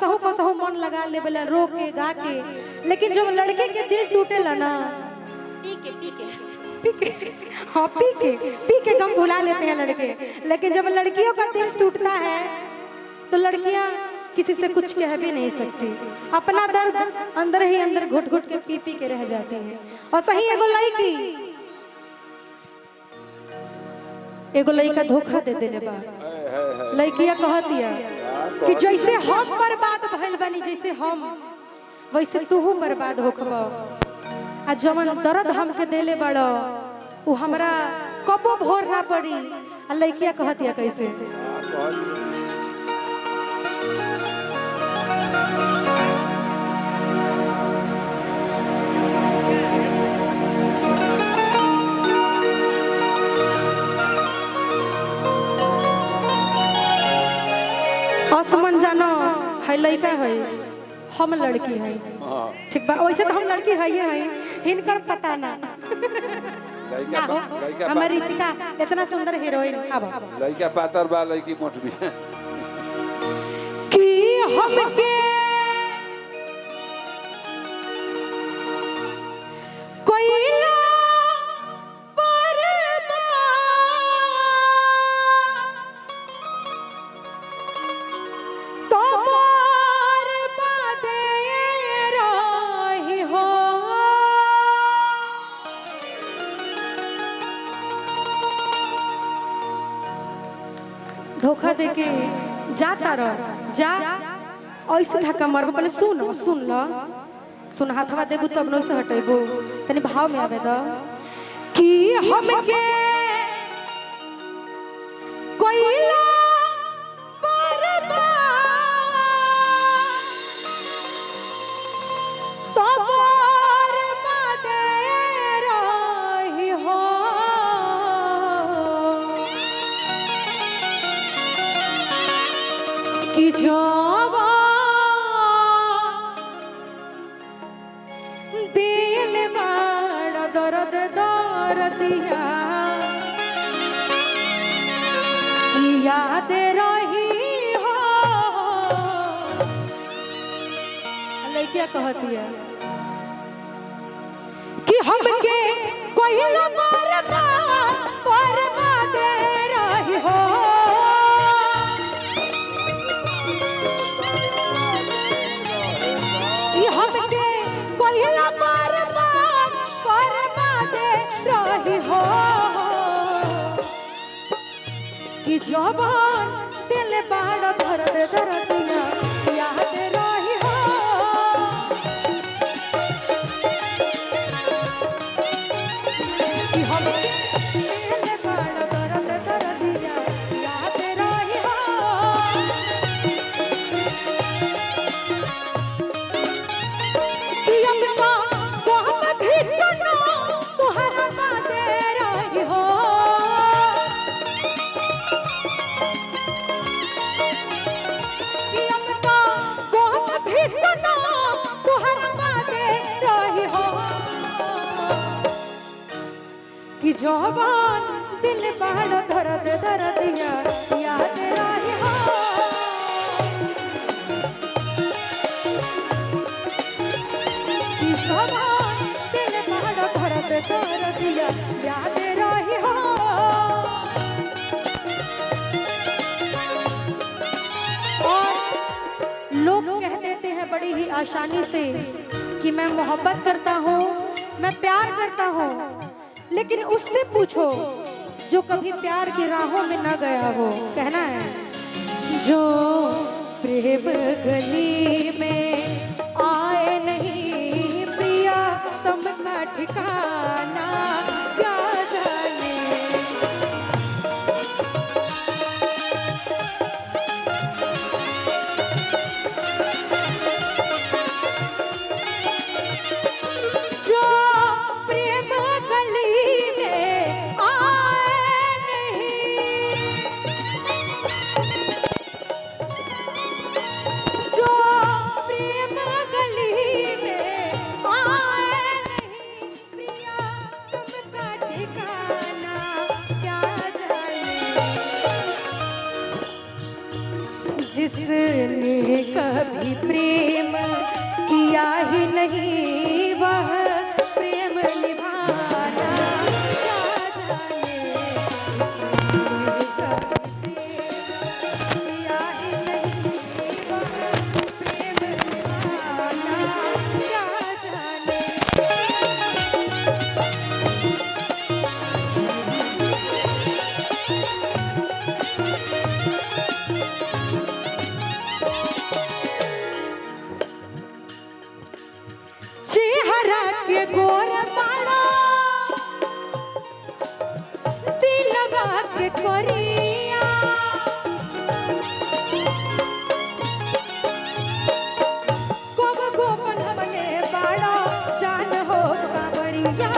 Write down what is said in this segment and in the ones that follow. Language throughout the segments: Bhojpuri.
कसहु मन लगा ले बेला रो के गा के, लेकिन जब लड़के के दिल टूटेला ना पी के हाँ पी के गम भुला लेते हैं लड़के, लेकिन जब लड़कियों का दिल टूटता है तो लड़कियां किसी से कुछ कह भी नहीं सकती, अपना दर्द अंदर ही अंदर घुट घुट के पी के रह जाती हैं। और सही एगो लड़का धोखा दे देले बा, लड़किया कहतिया कि जैसे हम बर्बाद भइल बानी, जैसे हम वैसे तू बर्बाद होखबा, आ जवन दर्द हमके देले बड़ो उ हमरा कबो भोर ना पड़ी। आ लड़किया कहतिया कैसे आसमान जानो है लड़का है, हम लड़की है, ठीक बा। वैसे तो हम लड़की है इनकर पता ना हमारी रितिका इतना सुंदर हीरोइन अब लड़का पातर बा लड़की मोट भी कि हमके कोयला धोखा देके जाता रह जा, ऐसे धक्का मारबो। पहले सुन हाथवा देबू तब न से हटेबो, तनी भाव में आवे द कि हमके कोयला कि जावा दिल बड़ा दर्द दर्दिया कि याद रही हो। लड़किया कहती है कि हमके कोयला बर्बाद रही हो, कि जवान दिल बड़ा दर्द दर्दिया याद रही हो। कि हम दिल बड़ा दर्द दर्दिया याद रही हो। कि अपना बहुत भी सुनो तुम्हारा बातें रही हो। कि जवान दिल बड़ा दर्द दर्दिया याद रही हो। कि जवान दिल बड़ा दर्द दर्दिया याद रही हो। और लोग कह देते हैं बड़ी ही आसानी से कि मैं मोहब्बत करता हूँ, मैं प्यार करता हूँ, लेकिन उससे पूछो जो कभी प्यार की राहों में न गया हो। कहना है जो प्रेम गली में आए नहीं प्रिया तुमका ठिकाना क्या जाने। जो प्रेम गली में आए नहीं प्रिया तुमका कभी प्रेम किया ही नहीं वह प्रेम निभाना क्या जाने कभी प्रेम किया ही नहीं वह प्रेम निभाना क्या जाने। चेहरा के गोर पाड़ो दिलवा के करिया गोब गोपन बने बाड़ो जान हो सावरिया।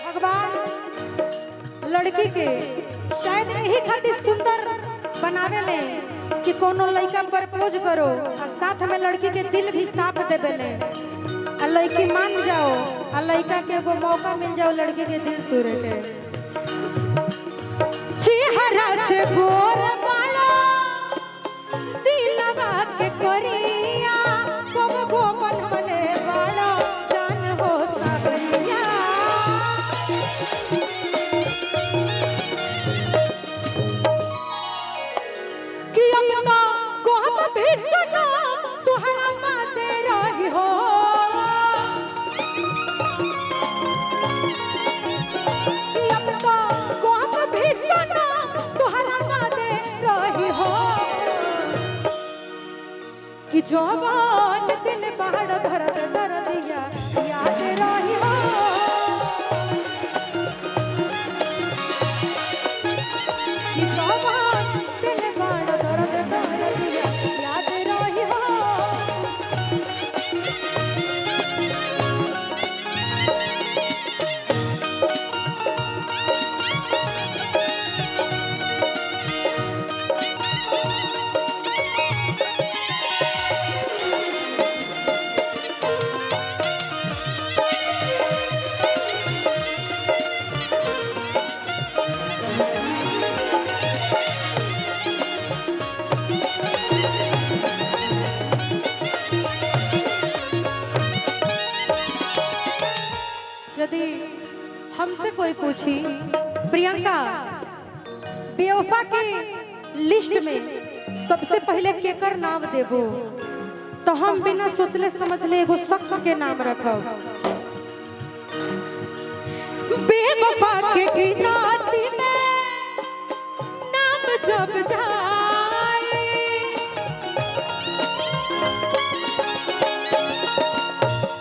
भगवान लड़की के शायद यही खातिर सुंदर बनावे ले कि कोनो लड़का प्रपोज करो और साथ में लड़की के दिल भी साफ देवे ले आ लड़की मान जाओ आ लड़का के वो मौका मिल जाओ लड़की के दिल तोड़े के। चेहरा से गोर वाला दिलवा के करिया गोब गोपन बने वाला जान हो सावरिया। कि अपना गोहम भी सना तुहरा माते रही हो कि अपना गोहम भी सना तुहरा माते रही हो कि जवान दिल बाहर धरत धर दिया याद रही हो कि जवान दिल बाहर धरत धर दिया याद रही हो। यदि हमसे कोई पूछी प्रियंका बेवफा की लिस्ट में सबसे पहले केकर नाम देबो तो हम बिना सोचले समझले एगो शख्स के नाम रखब। बेवफा के गिनती में नाम जब जाए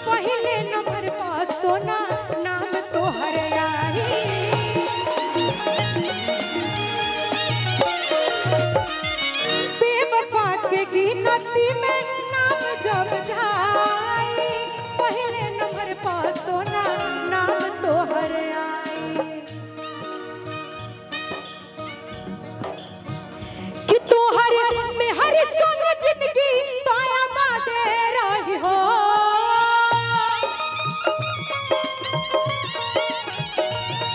पहले नंबर पर सोना नाम तोहर आई। बेवफा के गिनती में नाम जब जाए पहले नंबर पर सोना नाम तोहर आई। कि तोहर में हर संग जिंदगी ताया बादे रही हो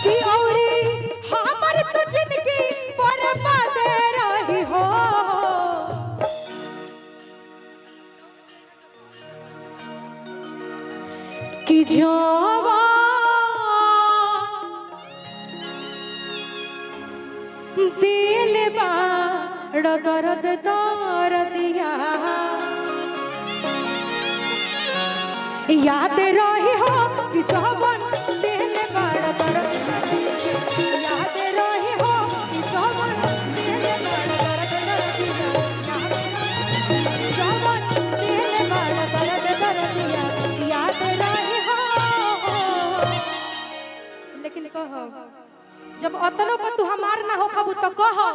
कि औरी हमर तो जिंदगी बर्बाद रही हो। कि जवा दिल बाड़ दर्द दिया याद रही हो कि जवन दिल बाड़ दर्द याद रही हो कि जवन दिल बाड़ दर्द जवन दिल बाड़ दर्द याद रही हो। लेकिन कहो जब अतनो पर तू हमार ना हो खबू तो कहो